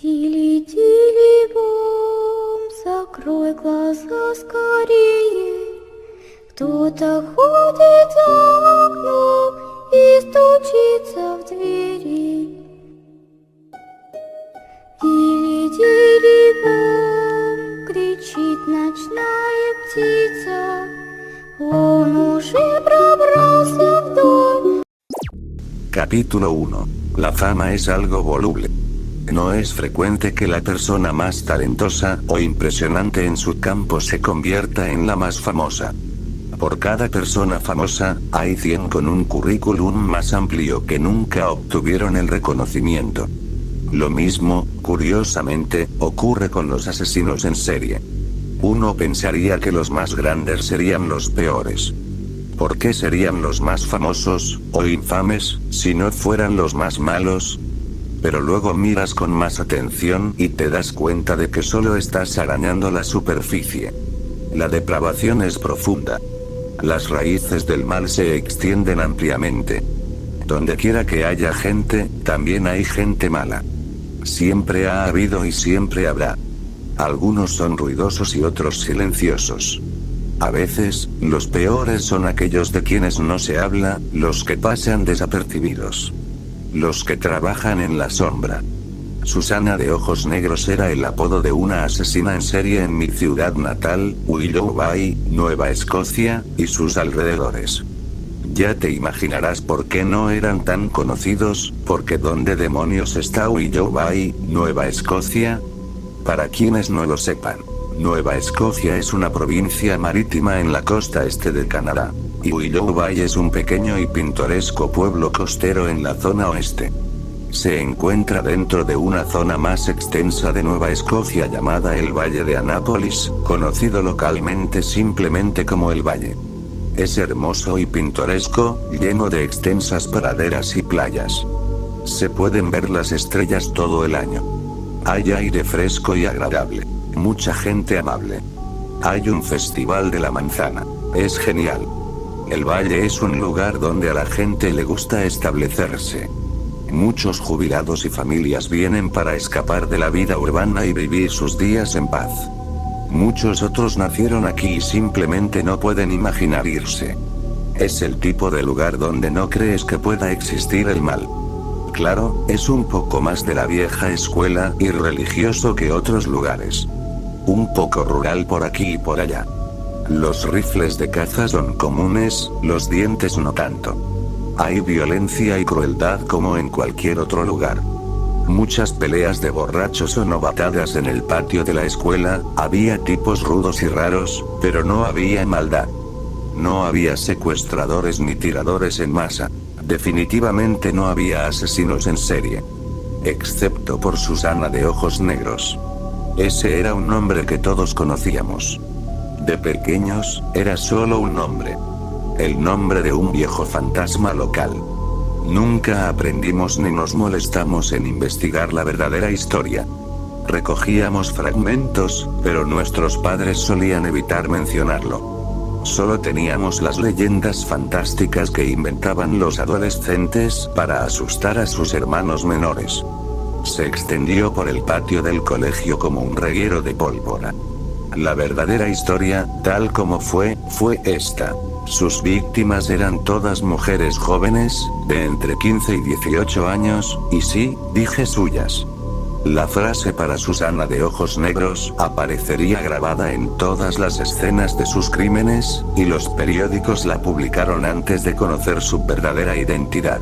Тили-тили-бом, закрой глаза скорее. Кто-то ходит за окном и стучится в двери. Тили-тили-бом, кричит ночная птица. Он уже пробрался в дом. Capítulo 1. La fama es algo voluble. No es frecuente que la persona más talentosa o impresionante en su campo se convierta en la más famosa. Por cada persona famosa, hay 100 con un currículum más amplio que nunca obtuvieron el reconocimiento. Lo mismo, curiosamente, ocurre con los asesinos en serie. Uno pensaría que los más grandes serían los peores. ¿Por qué serían los más famosos, o infames, si no fueran los más malos? Pero luego miras con más atención y te das cuenta de que solo estás arañando la superficie. La depravación es profunda. Las raíces del mal se extienden ampliamente. Donde quiera que haya gente, también hay gente mala. Siempre ha habido y siempre habrá. Algunos son ruidosos y otros silenciosos. A veces, los peores son aquellos de quienes no se habla, los que pasan desapercibidos. Los que trabajan en la sombra. Susana de ojos negros era el apodo de una asesina en serie en mi ciudad natal, Willoughby, Nueva Escocia, y sus alrededores. Ya te imaginarás por qué no eran tan conocidos, porque ¿dónde demonios está Willoughby, Nueva Escocia? Para quienes no lo sepan, Nueva Escocia es una provincia marítima en la costa este de Canadá. Y Willoughby es un pequeño y pintoresco pueblo costero en la zona oeste. Se encuentra dentro de una zona más extensa de Nueva Escocia llamada el Valle de Annapolis, conocido localmente simplemente como el Valle. Es hermoso y pintoresco, lleno de extensas praderas y playas. Se pueden ver las estrellas todo el año. Hay aire fresco y agradable. Mucha gente amable. Hay un festival de la manzana. Es genial. El valle es un lugar donde a la gente le gusta establecerse. Muchos jubilados y familias vienen para escapar de la vida urbana y vivir sus días en paz. Muchos otros nacieron aquí y simplemente no pueden imaginar irse. Es el tipo de lugar donde no crees que pueda existir el mal. Claro, es un poco más de la vieja escuela y religioso que otros lugares. Un poco rural por aquí y por allá. Los rifles de caza son comunes, los dientes no tanto. Hay violencia y crueldad como en cualquier otro lugar. Muchas peleas de borrachos o novatadas en el patio de la escuela, había tipos rudos y raros, pero no había maldad. No había secuestradores ni tiradores en masa. Definitivamente no había asesinos en serie. Excepto por Susana de ojos negros. Ese era un nombre que todos conocíamos. De pequeños, era solo un nombre. El nombre de un viejo fantasma local. Nunca aprendimos ni nos molestamos en investigar la verdadera historia. Recogíamos fragmentos, pero nuestros padres solían evitar mencionarlo. Solo teníamos las leyendas fantásticas que inventaban los adolescentes para asustar a sus hermanos menores. Se extendió por el patio del colegio como un reguero de pólvora. La verdadera historia, tal como fue esta. Sus víctimas eran todas mujeres jóvenes, de entre 15 y 18 años, y sí, dije suyas. La frase para Susana de ojos negros aparecería grabada en todas las escenas de sus crímenes, y los periódicos la publicaron antes de conocer su verdadera identidad.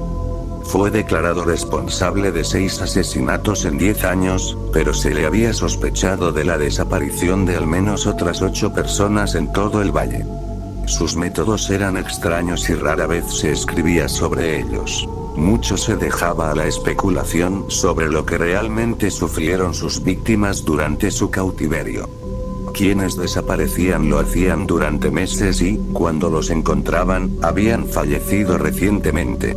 Fue declarado responsable de 6 asesinatos en 10 años, pero se le había sospechado de la desaparición de al menos otras 8 personas en todo el valle. Sus métodos eran extraños y rara vez se escribía sobre ellos. Mucho se dejaba a la especulación sobre lo que realmente sufrieron sus víctimas durante su cautiverio. Quienes desaparecían lo hacían durante meses y, cuando los encontraban, habían fallecido recientemente.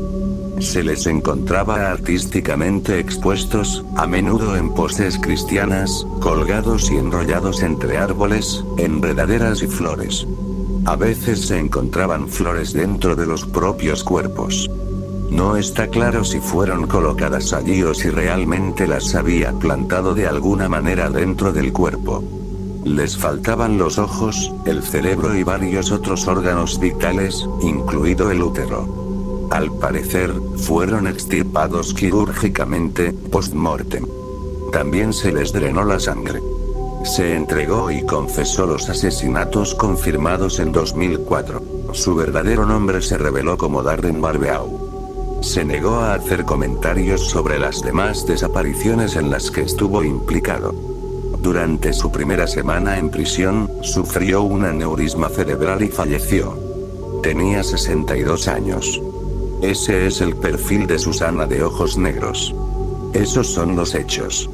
Se les encontraba artísticamente expuestos, a menudo en poses cristianas, colgados y enrollados entre árboles, enredaderas y flores. A veces se encontraban flores dentro de los propios cuerpos. No está claro si fueron colocadas allí o si realmente las había plantado de alguna manera dentro del cuerpo. Les faltaban los ojos, el cerebro y varios otros órganos vitales, incluido el útero. Al parecer, fueron extirpados quirúrgicamente, post-mortem. También se les drenó la sangre. Se entregó y confesó los asesinatos confirmados en 2004. Su verdadero nombre se reveló como Darren Barbeau. Se negó a hacer comentarios sobre las demás desapariciones en las que estuvo implicado. Durante su primera semana en prisión, sufrió un aneurisma cerebral y falleció. Tenía 62 años. Ese es el perfil de Susana de ojos negros. Esos son los hechos.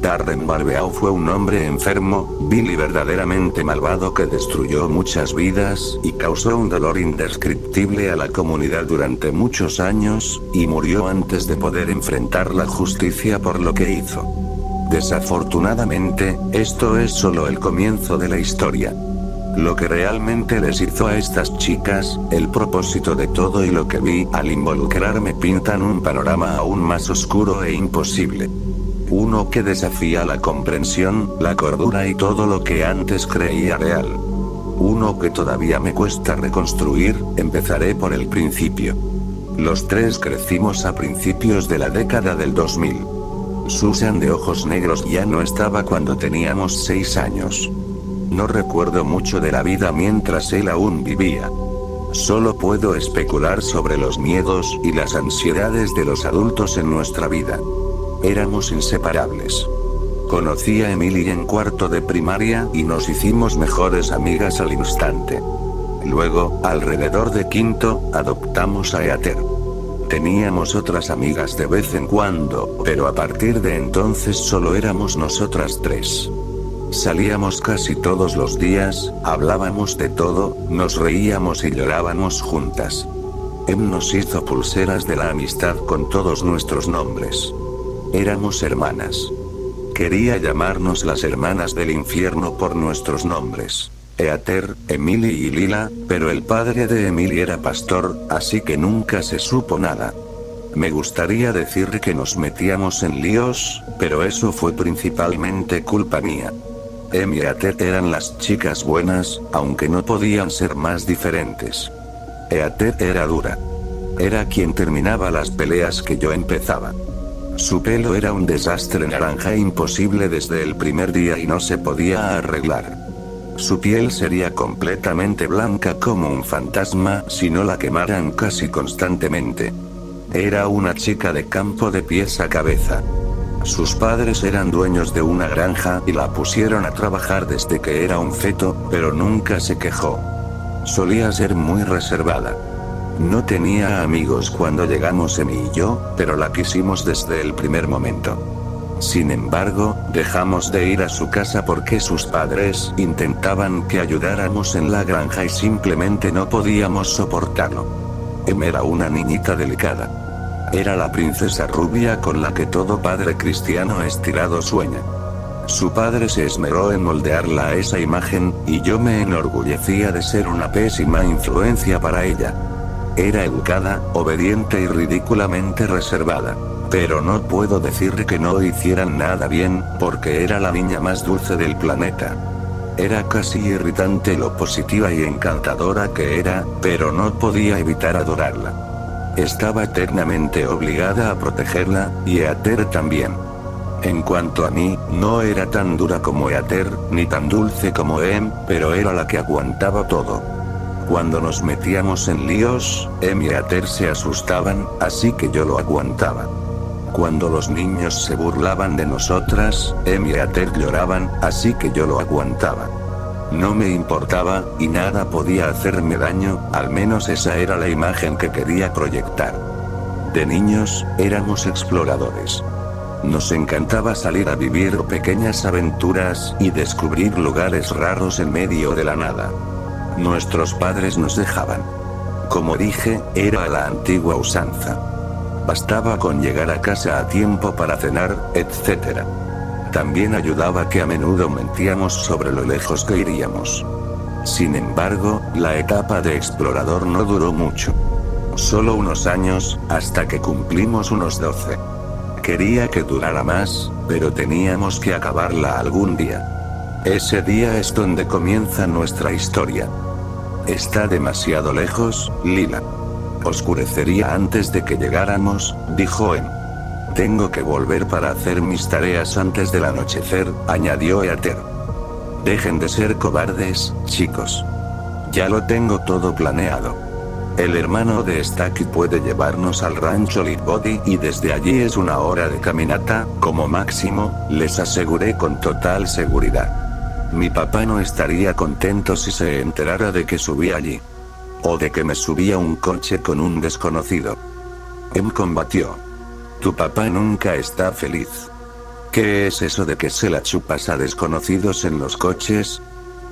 Darren Barbeau fue un hombre enfermo, vil y verdaderamente malvado que destruyó muchas vidas y causó un dolor indescriptible a la comunidad durante muchos años, y murió antes de poder enfrentar la justicia por lo que hizo. Desafortunadamente, esto es solo el comienzo de la historia. Lo que realmente les hizo a estas chicas, el propósito de todo y lo que vi al involucrarme pintan un panorama aún más oscuro e imposible. Uno que desafía la comprensión, la cordura y todo lo que antes creía real. Uno que todavía me cuesta reconstruir. Empezaré por el principio. Los tres crecimos a principios de la década del 2000. Susan de ojos negros ya no estaba cuando teníamos 6 años. No recuerdo mucho de la vida mientras él aún vivía. Solo puedo especular sobre los miedos y las ansiedades de los adultos en nuestra vida. Éramos inseparables. Conocí a Emily en cuarto de primaria y nos hicimos mejores amigas al instante. Luego, alrededor de quinto, adoptamos a Eater. Teníamos otras amigas de vez en cuando, pero a partir de entonces solo éramos nosotras tres. Salíamos casi todos los días, hablábamos de todo, nos reíamos y llorábamos juntas. Em nos hizo pulseras de la amistad con todos nuestros nombres. Éramos hermanas. Quería llamarnos las hermanas del infierno por nuestros nombres. Eater, Emily y Lila, pero el padre de Emily era pastor, así que nunca se supo nada. Me gustaría decir que nos metíamos en líos, pero eso fue principalmente culpa mía. Em y Eater eran las chicas buenas, aunque no podían ser más diferentes. Eater era dura. Era quien terminaba las peleas que yo empezaba. Su pelo era un desastre naranja imposible desde el primer día y no se podía arreglar. Su piel sería completamente blanca como un fantasma si no la quemaran casi constantemente. Era una chica de campo de pies a cabeza. Sus padres eran dueños de una granja y la pusieron a trabajar desde que era un feto, pero nunca se quejó. Solía ser muy reservada. No tenía amigos cuando llegamos Emmy y yo, pero la quisimos desde el primer momento. Sin embargo, dejamos de ir a su casa porque sus padres intentaban que ayudáramos en la granja y simplemente no podíamos soportarlo. Em era una niñita delicada. Era la princesa rubia con la que todo padre cristiano estirado sueña. Su padre se esmeró en moldearla a esa imagen, y yo me enorgullecía de ser una pésima influencia para ella. Era educada, obediente y ridículamente reservada. Pero no puedo decir que no hicieran nada bien, porque era la niña más dulce del planeta. Era casi irritante lo positiva y encantadora que era, pero no podía evitar adorarla. Estaba eternamente obligada a protegerla, y Eater también. En cuanto a mí, no era tan dura como Eater, ni tan dulce como Em, pero era la que aguantaba todo. Cuando nos metíamos en líos, Em y Eater se asustaban, así que yo lo aguantaba. Cuando los niños se burlaban de nosotras, Em y Eater lloraban, así que yo lo aguantaba. No me importaba, y nada podía hacerme daño, al menos esa era la imagen que quería proyectar. De niños, éramos exploradores. Nos encantaba salir a vivir pequeñas aventuras y descubrir lugares raros en medio de la nada. Nuestros padres nos dejaban. Como dije, era la antigua usanza. Bastaba con llegar a casa a tiempo para cenar, etc. También ayudaba que a menudo mentíamos sobre lo lejos que iríamos. Sin embargo, la etapa de explorador no duró mucho. Solo unos años, hasta que cumplimos unos 12. Quería que durara más, pero teníamos que acabarla algún día. Ese día es donde comienza nuestra historia. Está demasiado lejos, Lila. Oscurecería antes de que llegáramos, dijo Em. Tengo que volver para hacer mis tareas antes del anochecer, añadió Eater. Dejen de ser cobardes, chicos. Ya lo tengo todo planeado. El hermano de Stacky puede llevarnos al rancho Litbody y desde allí es 1 hora de caminata, como máximo, les aseguré con total seguridad. Mi papá no estaría contento si se enterara de que subí allí. O de que me subí a un coche con un desconocido. Em combatió. Tu papá nunca está feliz. ¿Qué es eso de que se la chupas a desconocidos en los coches?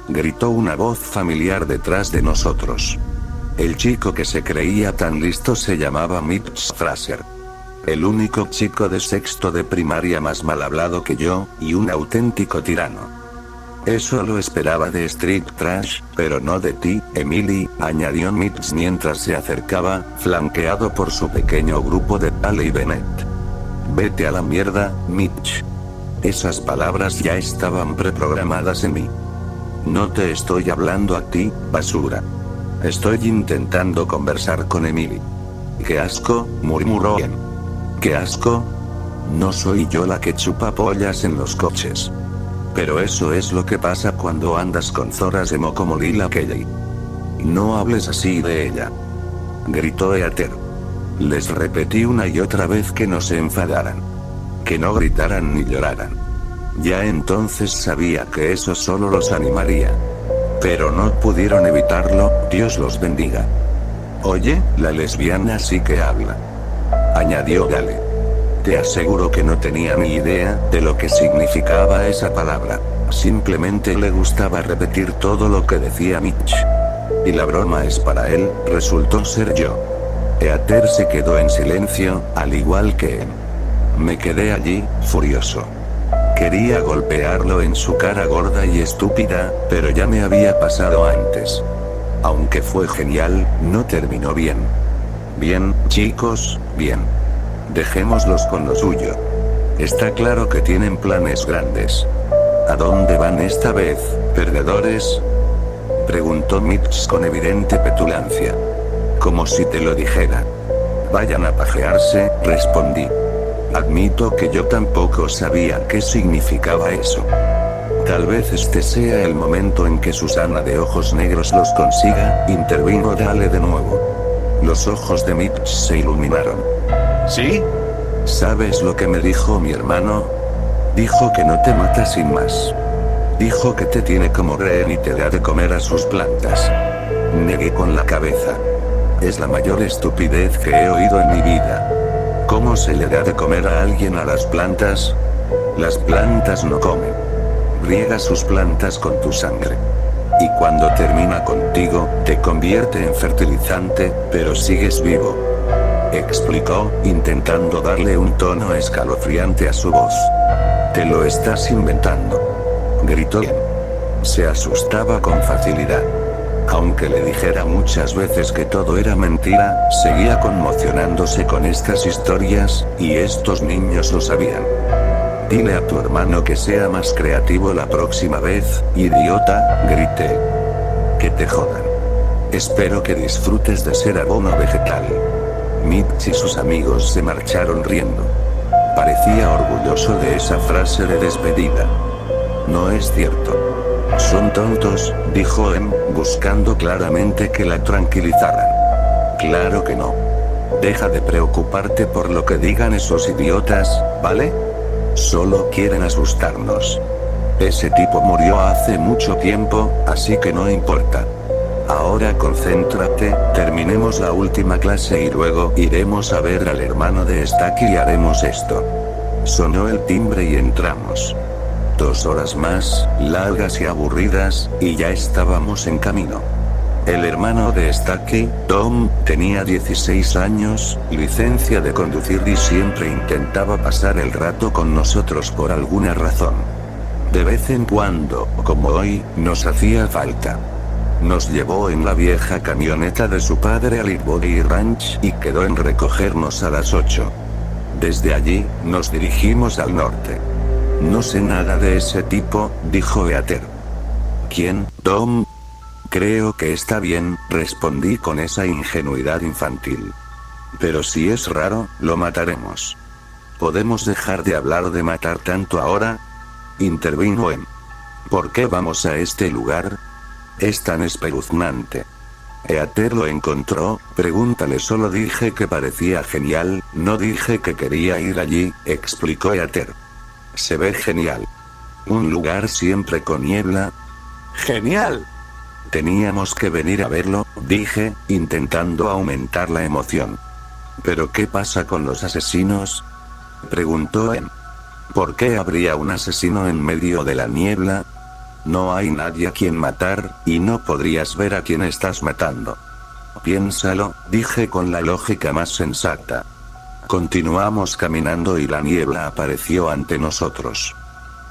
Gritó una voz familiar detrás de nosotros. El chico que se creía tan listo se llamaba Mitch Fraser. El único chico de sexto de primaria más mal hablado que yo, y un auténtico tirano. Eso lo esperaba de Street Trash, pero no de ti, Emily, añadió Mitch mientras se acercaba, flanqueado por su pequeño grupo de Tale y Bennett. Vete a la mierda, Mitch. Esas palabras ya estaban preprogramadas en mí. No te estoy hablando a ti, basura. Estoy intentando conversar con Emily. ¡Qué asco!, murmuró Em. ¡Qué asco! No soy yo la que chupa pollas en los coches. Pero eso es lo que pasa cuando andas con zoras emo como Lila Kelly. No hables así de ella. Gritó Eater. Les repetí una y otra vez que no se enfadaran. Que no gritaran ni lloraran. Ya entonces sabía que eso solo los animaría. Pero no pudieron evitarlo, Dios los bendiga. Oye, la lesbiana sí que habla. Añadió Gale. Te aseguro que no tenía ni idea de lo que significaba esa palabra. Simplemente le gustaba repetir todo lo que decía Mitch. Y la broma es para él, resultó ser yo. Eater se quedó en silencio, al igual que él. Me quedé allí, furioso. Quería golpearlo en su cara gorda y estúpida, pero ya me había pasado antes. Aunque fue genial, no terminó bien. Bien, chicos, bien. Dejémoslos con lo suyo. Está claro que tienen planes grandes. ¿A dónde van esta vez, perdedores?, preguntó Mitch con evidente petulancia. Como si te lo dijera. Vayan a pajearse, respondí. Admito que yo tampoco sabía qué significaba eso. Tal vez este sea el momento en que Susana de ojos negros los consiga, intervino Dale de nuevo. Los ojos de Mitch se iluminaron. ¿Sí? ¿Sabes lo que me dijo mi hermano? Dijo que no te mata sin más. Dijo que te tiene como rehén y te da de comer a sus plantas. Negué con la cabeza. Es la mayor estupidez que he oído en mi vida. ¿Cómo se le da de comer a alguien a las plantas? Las plantas no comen. Riega sus plantas con tu sangre. Y cuando termina contigo, te convierte en fertilizante, pero sigues vivo. Explicó, intentando darle un tono escalofriante a su voz. Te lo estás inventando. Gritó. Se asustaba con facilidad. Aunque le dijera muchas veces que todo era mentira, seguía conmocionándose con estas historias, y estos niños lo sabían. Dile a tu hermano que sea más creativo la próxima vez, idiota, grité. Que te jodan. Espero que disfrutes de ser abono vegetal. Mitch y sus amigos se marcharon riendo. Parecía orgulloso de esa frase de despedida. No es cierto. Son tontos, dijo Em, buscando claramente que la tranquilizaran. Claro que no. Deja de preocuparte por lo que digan esos idiotas, ¿vale? Solo quieren asustarnos. Ese tipo murió hace mucho tiempo, así que no importa. Ahora concéntrate, terminemos la última clase y luego iremos a ver al hermano de Stacky y haremos esto. Sonó el timbre y entramos. 2 horas más, largas y aburridas, y ya estábamos en camino. El hermano de Stacky, Tom, tenía 16 años, licencia de conducir y siempre intentaba pasar el rato con nosotros por alguna razón. De vez en cuando, como hoy, nos hacía falta. Nos llevó en la vieja camioneta de su padre al Body Ranch y quedó en recogernos a las 8. Desde allí, nos dirigimos al norte. No sé nada de ese tipo, dijo Eater. ¿Quién, Tom? Creo que está bien, respondí con esa ingenuidad infantil. Pero si es raro, lo mataremos. ¿Podemos dejar de hablar de matar tanto ahora? Intervino Em. ¿Por qué vamos a este lugar? Es tan espeluznante. Eater lo encontró, pregúntale, solo dije que parecía genial, no dije que quería ir allí, explicó Eater. Se ve genial. Un lugar siempre con niebla. ¡Genial! Teníamos que venir a verlo, dije, intentando aumentar la emoción. ¿Pero qué pasa con los asesinos? Preguntó Em. ¿Por qué habría un asesino en medio de la niebla? No hay nadie a quien matar, y no podrías ver a quién estás matando. Piénsalo, dije con la lógica más sensata. Continuamos caminando y la niebla apareció ante nosotros.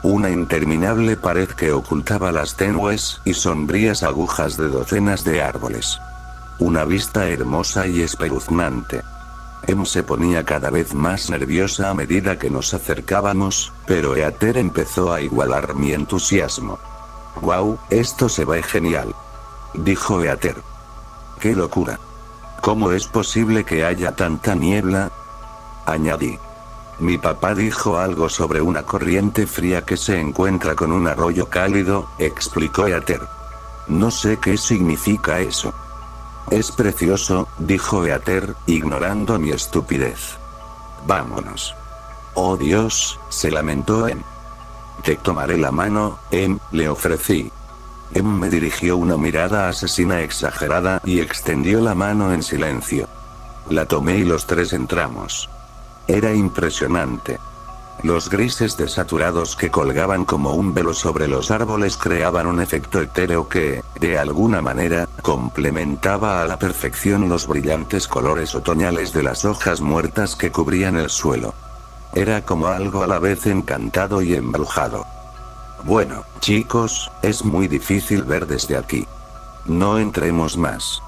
Una interminable pared que ocultaba las tenues y sombrías agujas de docenas de árboles. Una vista hermosa y espeluznante. Em se ponía cada vez más nerviosa a medida que nos acercábamos, pero Eater empezó a igualar mi entusiasmo. «Wow, esto se ve genial», dijo Eater. «¡Qué locura! ¿Cómo es posible que haya tanta niebla?», añadí. Mi papá dijo algo sobre una corriente fría que se encuentra con un arroyo cálido, explicó Eater. No sé qué significa eso. Es precioso, dijo Eater, ignorando mi estupidez. Vámonos. Oh Dios, se lamentó Em. Te tomaré la mano, Em, le ofrecí. Em me dirigió una mirada asesina exagerada y extendió la mano en silencio. La tomé y los tres entramos. Era impresionante. Los grises desaturados que colgaban como un velo sobre los árboles creaban un efecto etéreo que, de alguna manera, complementaba a la perfección los brillantes colores otoñales de las hojas muertas que cubrían el suelo. Era como algo a la vez encantado y embrujado. Bueno, chicos, es muy difícil ver desde aquí. No entremos más.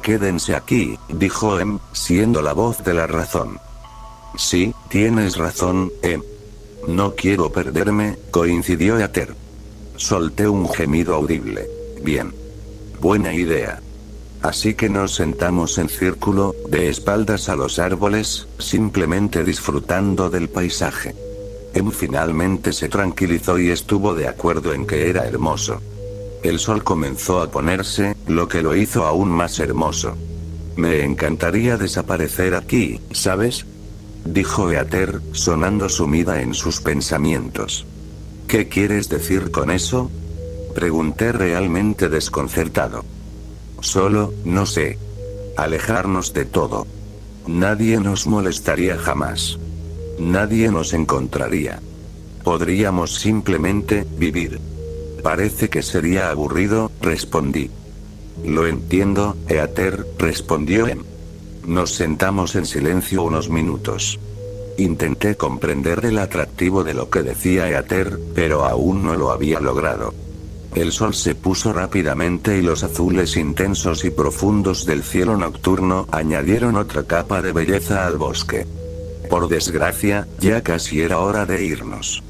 Quédense aquí, dijo Em, siendo la voz de la razón. Sí, tienes razón, Em. No quiero perderme, coincidió Eater. Solté un gemido audible. Bien. Buena idea. Así que nos sentamos en círculo, de espaldas a los árboles, simplemente disfrutando del paisaje. Em finalmente se tranquilizó y estuvo de acuerdo en que era hermoso. El sol comenzó a ponerse, lo que lo hizo aún más hermoso. Me encantaría desaparecer aquí, ¿sabes?, dijo Eater, sonando sumida en sus pensamientos. ¿Qué quieres decir con eso?, pregunté realmente desconcertado. Solo, no sé. Alejarnos de todo. Nadie nos molestaría jamás. Nadie nos encontraría. Podríamos simplemente vivir. Parece que sería aburrido, respondí. Lo entiendo, Eater, respondió Em. Nos sentamos en silencio unos minutos. Intenté comprender el atractivo de lo que decía Eater, pero aún no lo había logrado. El sol se puso rápidamente y los azules intensos y profundos del cielo nocturno añadieron otra capa de belleza al bosque. Por desgracia, ya casi era hora de irnos.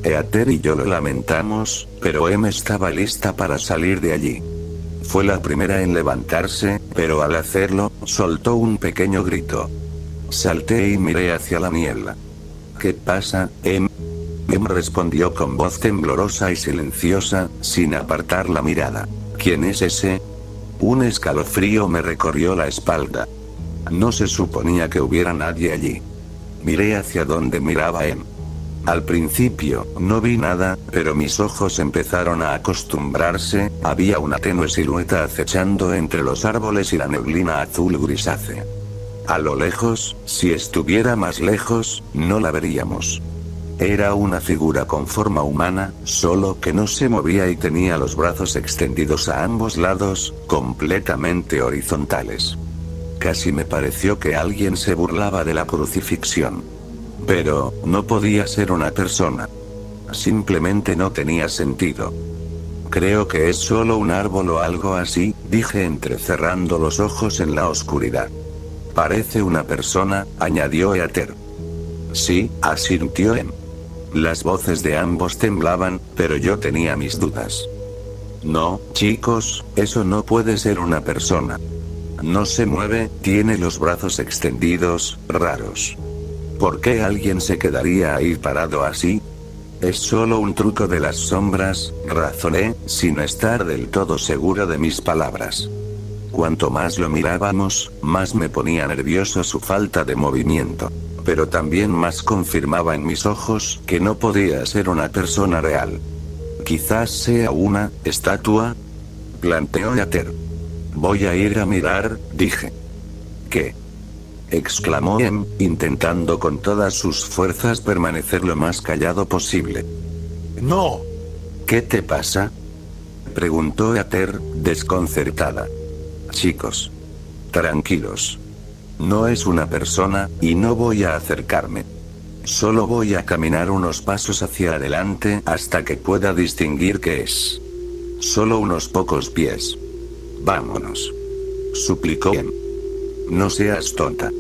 Eater y yo lo lamentamos, pero Em estaba lista para salir de allí. Fue la primera en levantarse, pero al hacerlo, soltó un pequeño grito. Salté y miré hacia la niebla. ¿Qué pasa, Em? Em respondió con voz temblorosa y silenciosa, sin apartar la mirada. ¿Quién es ese? Un escalofrío me recorrió la espalda. No se suponía que hubiera nadie allí. Miré hacia donde miraba Em. Al principio, no vi nada, pero mis ojos empezaron a acostumbrarse, había una tenue silueta acechando entre los árboles y la neblina azul grisácea. A lo lejos, si estuviera más lejos, no la veríamos. Era una figura con forma humana, solo que no se movía y tenía los brazos extendidos a ambos lados, completamente horizontales. Casi me pareció que alguien se burlaba de la crucifixión. Pero, no podía ser una persona. Simplemente no tenía sentido. Creo que es solo un árbol o algo así, dije entrecerrando los ojos en la oscuridad. Parece una persona, añadió Eater. Sí, asintió Em. Las voces de ambos temblaban, pero yo tenía mis dudas. No, chicos, eso no puede ser una persona. No se mueve, tiene los brazos extendidos, raros. ¿Por qué alguien se quedaría ahí parado así? Es solo un truco de las sombras, razoné, sin estar del todo seguro de mis palabras. Cuanto más lo mirábamos, más me ponía nervioso su falta de movimiento. Pero también más confirmaba en mis ojos que no podía ser una persona real. Quizás sea una estatua, planteó Eater. Voy a ir a mirar, dije. ¿Qué? Exclamó Em, intentando con todas sus fuerzas permanecer lo más callado posible. No. ¿Qué te pasa? Preguntó Eater, desconcertada. Chicos. Tranquilos. No es una persona, y no voy a acercarme. Solo voy a caminar unos pasos hacia adelante hasta que pueda distinguir qué es. Solo unos pocos pies. Vámonos. Suplicó Em. No seas tonta.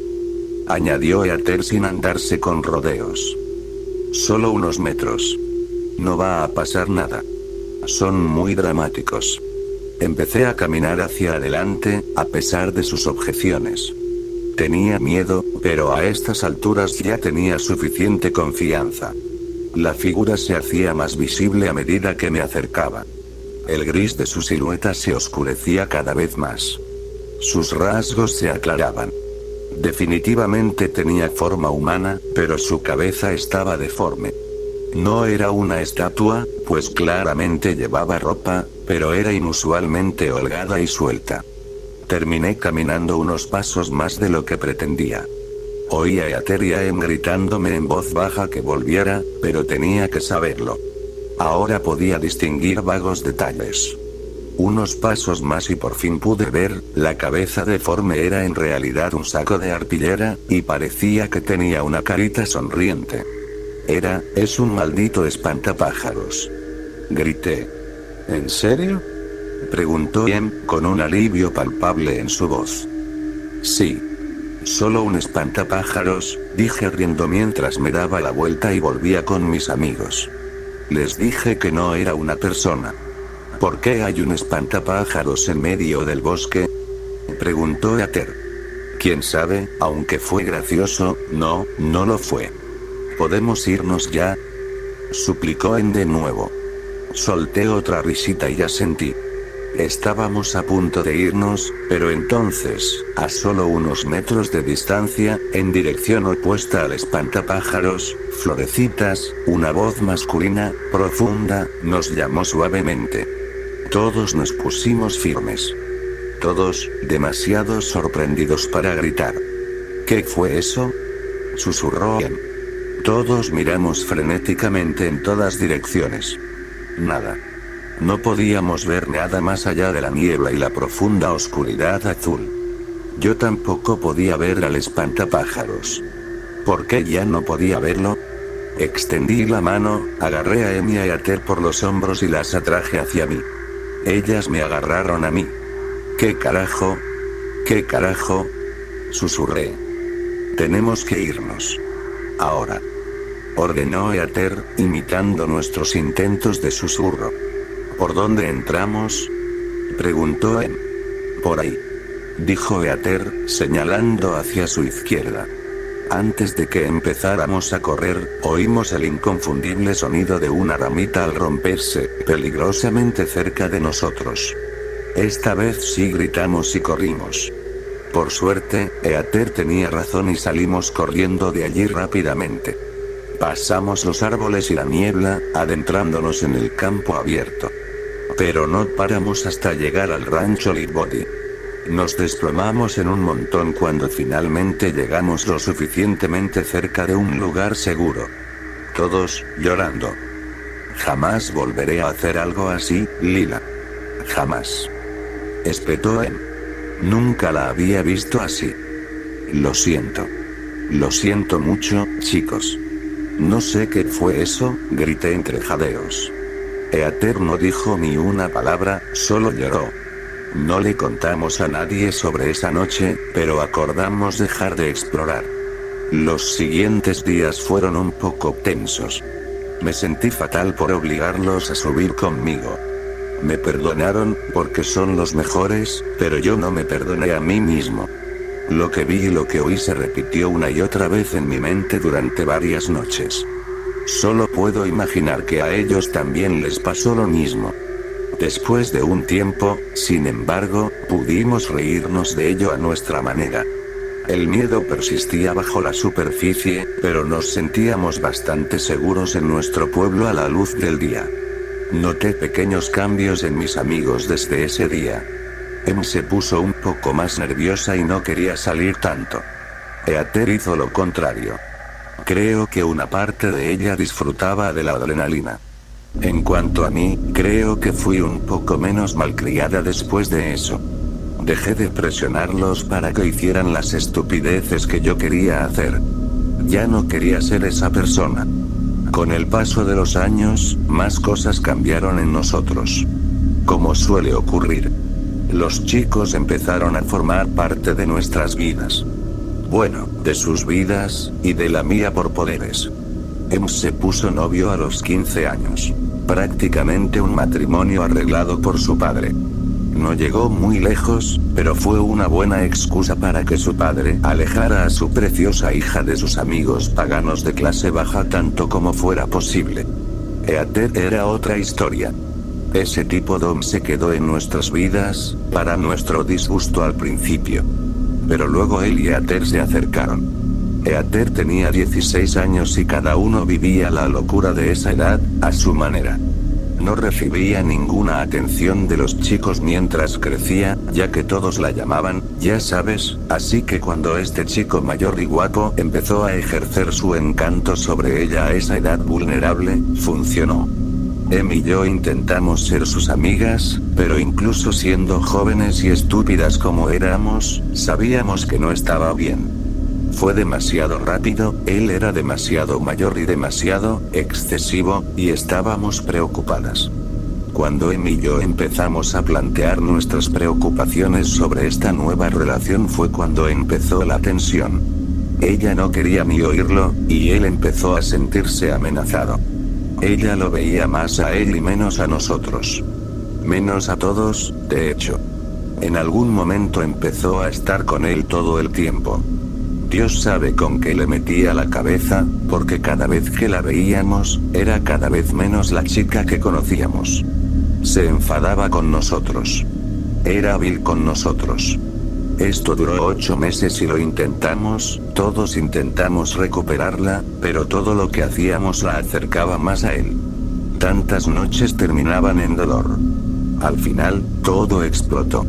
Añadió Eater sin andarse con rodeos. Solo unos metros. No va a pasar nada. Son muy dramáticos. Empecé a caminar hacia adelante, a pesar de sus objeciones. Tenía miedo, pero a estas alturas ya tenía suficiente confianza. La figura se hacía más visible a medida que me acercaba. El gris de su silueta se oscurecía cada vez más. Sus rasgos se aclaraban. Definitivamente tenía forma humana, pero su cabeza estaba deforme. No era una estatua, pues claramente llevaba ropa, pero era inusualmente holgada y suelta. Terminé caminando unos pasos más de lo que pretendía. Oía a Eater y a Em gritándome en voz baja que volviera, pero tenía que saberlo. Ahora podía distinguir vagos detalles. Unos pasos más y por fin pude ver, la cabeza deforme era en realidad un saco de arpillera, y parecía que tenía una carita sonriente. Es un maldito espantapájaros. Grité. ¿En serio? Preguntó Em, con un alivio palpable en su voz. Sí. Solo un espantapájaros, dije riendo mientras me daba la vuelta y volvía con mis amigos. Les dije que no era una persona. ¿Por qué hay un espantapájaros en medio del bosque? Preguntó Eater. ¿Quién sabe? Aunque fue gracioso, no lo fue. ¿Podemos irnos ya? Suplicó Em de nuevo. Solté otra risita y asentí. Estábamos a punto de irnos, pero entonces, a solo unos metros de distancia, en dirección opuesta al espantapájaros, Florecitas, una voz masculina, profunda, nos llamó suavemente. Todos nos pusimos firmes. Todos, demasiado sorprendidos para gritar. ¿Qué fue eso? Susurró Em. Todos miramos frenéticamente en todas direcciones. Nada. No podíamos ver nada más allá de la niebla y la profunda oscuridad azul. Yo tampoco podía ver al espantapájaros. ¿Por qué ya no podía verlo? Extendí la mano, agarré a Em y a Eater por los hombros y las atraje hacia mí. Ellas me agarraron a mí. ¿Qué carajo? ¿Qué carajo? Susurré. Tenemos que irnos. Ahora. Ordenó Eater, imitando nuestros intentos de susurro. ¿Por dónde entramos? Preguntó Em. Por ahí. Dijo Eater, señalando hacia su izquierda. Antes de que empezáramos a correr, oímos el inconfundible sonido de una ramita al romperse, peligrosamente cerca de nosotros. Esta vez sí gritamos y corrimos. Por suerte, Eater tenía razón y salimos corriendo de allí rápidamente. Pasamos los árboles y la niebla, adentrándonos en el campo abierto. Pero no paramos hasta llegar al rancho Libody. Nos desplomamos en un montón cuando finalmente llegamos lo suficientemente cerca de un lugar seguro. Todos, llorando. Jamás volveré a hacer algo así, Lila. Jamás. Espetó Em. Nunca la había visto así. Lo siento. Lo siento mucho, chicos. No sé qué fue eso, grité entre jadeos. Eater no dijo ni una palabra, solo lloró. No le contamos a nadie sobre esa noche, pero acordamos dejar de explorar. Los siguientes días fueron un poco tensos. Me sentí fatal por obligarlos a subir conmigo. Me perdonaron, porque son los mejores, pero yo no me perdoné a mí mismo. Lo que vi y lo que oí se repitió una y otra vez en mi mente durante varias noches. Solo puedo imaginar que a ellos también les pasó lo mismo. Después de un tiempo, sin embargo, pudimos reírnos de ello a nuestra manera. El miedo persistía bajo la superficie, pero nos sentíamos bastante seguros en nuestro pueblo a la luz del día. Noté pequeños cambios en mis amigos desde ese día. Se puso un poco más nerviosa y no quería salir tanto. Eater hizo lo contrario. Creo que una parte de ella disfrutaba de la adrenalina. En cuanto a mí, creo que fui un poco menos malcriada después de eso. Dejé de presionarlos para que hicieran las estupideces que yo quería hacer. Ya no quería ser esa persona. Con el paso de los años, más cosas cambiaron en nosotros. Como suele ocurrir. Los chicos empezaron a formar parte de nuestras vidas. Bueno, de sus vidas, y de la mía por poderes. Se puso novio a los 15 años. Prácticamente un matrimonio arreglado por su padre. No llegó muy lejos, pero fue una buena excusa para que su padre alejara a su preciosa hija de sus amigos paganos de clase baja tanto como fuera posible. Eater era otra historia. Ese tipo Dom se quedó en nuestras vidas, para nuestro disgusto al principio. Pero luego él y Eater se acercaron. Eater tenía 16 años y cada uno vivía la locura de esa edad, a su manera. No recibía ninguna atención de los chicos mientras crecía, ya que todos la llamaban, ya sabes, así que cuando este chico mayor y guapo empezó a ejercer su encanto sobre ella a esa edad vulnerable, funcionó. Y yo intentamos ser sus amigas, pero incluso siendo jóvenes y estúpidas como éramos, sabíamos que no estaba bien. Fue demasiado rápido, él era demasiado mayor y demasiado excesivo, y estábamos preocupadas. Cuando y yo empezamos a plantear nuestras preocupaciones sobre esta nueva relación fue cuando empezó la tensión. Ella no quería ni oírlo, y él empezó a sentirse amenazado. Ella lo veía más a él y menos a nosotros. Menos a todos, de hecho. En algún momento empezó a estar con él todo el tiempo. Dios sabe con qué le metía la cabeza, porque cada vez que la veíamos, era cada vez menos la chica que conocíamos. Se enfadaba con nosotros. Era vil con nosotros. Esto duró 8 meses y lo intentamos, todos intentamos recuperarla, pero todo lo que hacíamos la acercaba más a él. Tantas noches terminaban en dolor. Al final, todo explotó.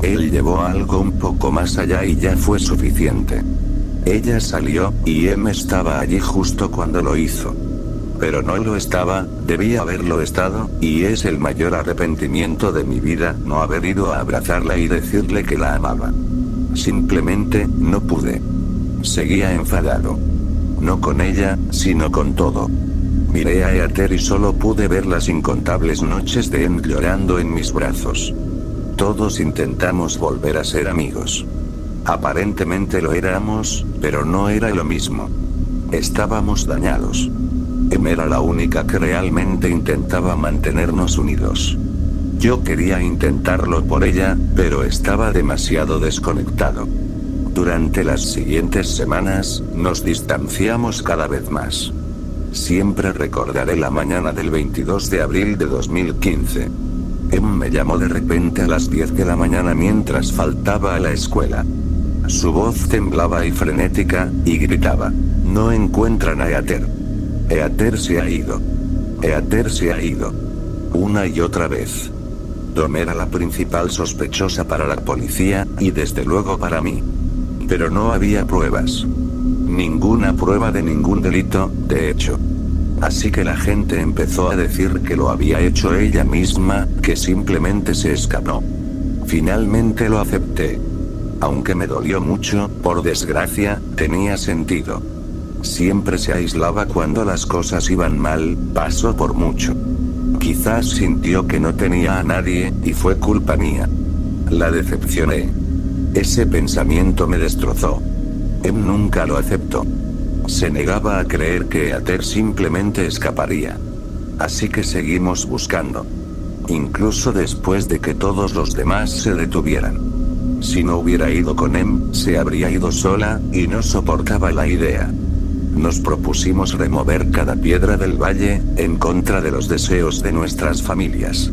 Él llevó algo un poco más allá y ya fue suficiente. Ella salió, y estaba allí justo cuando lo hizo. Pero no lo estaba, debía haberlo estado, y es el mayor arrepentimiento de mi vida no haber ido a abrazarla y decirle que la amaba. Simplemente, no pude. Seguía enfadado. No con ella, sino con todo. Miré a Eater y solo pude ver las incontables noches de llorando en mis brazos. Todos intentamos volver a ser amigos. Aparentemente lo éramos, pero no era lo mismo. Estábamos dañados. Era la única que realmente intentaba mantenernos unidos. Yo quería intentarlo por ella, pero estaba demasiado desconectado. Durante las siguientes semanas, nos distanciamos cada vez más. Siempre recordaré la mañana del 22 de abril de 2015. Me llamó de repente a las 10 de la mañana mientras faltaba a la escuela. Su voz temblaba y frenética, y gritaba: "No encuentran a Eater. Eater se ha ido. Eater se ha ido". Una y otra vez. Dom era la principal sospechosa para la policía, y desde luego para mí. Pero no había pruebas. Ninguna prueba de ningún delito, de hecho. Así que la gente empezó a decir que lo había hecho ella misma, que simplemente se escapó. Finalmente lo acepté. Aunque me dolió mucho, por desgracia, tenía sentido. Siempre se aislaba cuando las cosas iban mal, pasó por mucho. Quizás sintió que no tenía a nadie, y fue culpa mía. La decepcioné. Ese pensamiento me destrozó. Em nunca lo aceptó. Se negaba a creer que Eater simplemente escaparía. Así que seguimos buscando. Incluso después de que todos los demás se detuvieran. Si no hubiera ido con Em, se habría ido sola, y no soportaba la idea. Nos propusimos remover cada piedra del valle, en contra de los deseos de nuestras familias.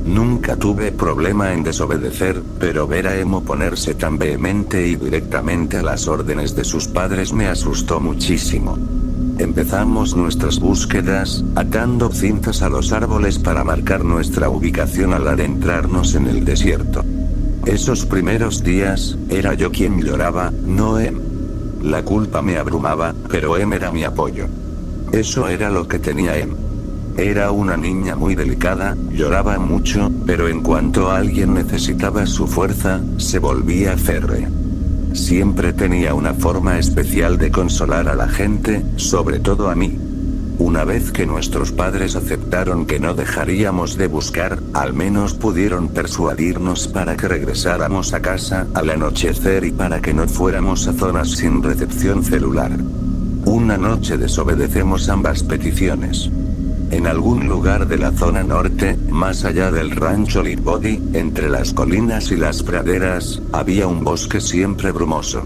Nunca tuve problema en desobedecer, pero ver a Em oponerse tan vehemente y directamente a las órdenes de sus padres me asustó muchísimo. Empezamos nuestras búsquedas, atando cintas a los árboles para marcar nuestra ubicación al adentrarnos en el desierto. Esos primeros días, era yo quien lloraba, no Em. La culpa me abrumaba, pero Em era mi apoyo. Eso era lo que tenía Em. Era una niña muy delicada, lloraba mucho, pero en cuanto alguien necesitaba su fuerza, se volvía férrea. Siempre tenía una forma especial de consolar a la gente, sobre todo a mí. Una vez que nuestros padres aceptaron que no dejaríamos de buscar, al menos pudieron persuadirnos para que regresáramos a casa al anochecer y para que no fuéramos a zonas sin recepción celular. Una noche desobedecemos ambas peticiones. En algún lugar de la zona norte, más allá del rancho Libody, entre las colinas y las praderas, había un bosque siempre brumoso.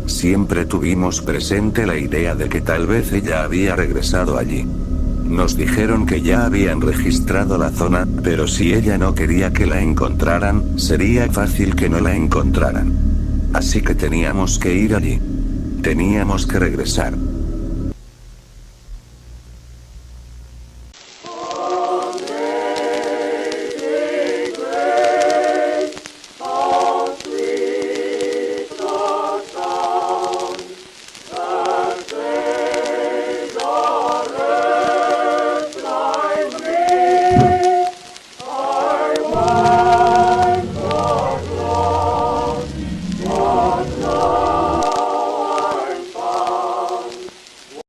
Siempre tuvimos presente la idea de que tal vez ella había regresado allí. Nos dijeron que ya habían registrado la zona, pero si ella no quería que la encontraran, sería fácil que no la encontraran. Así que teníamos que ir allí. Teníamos que regresar.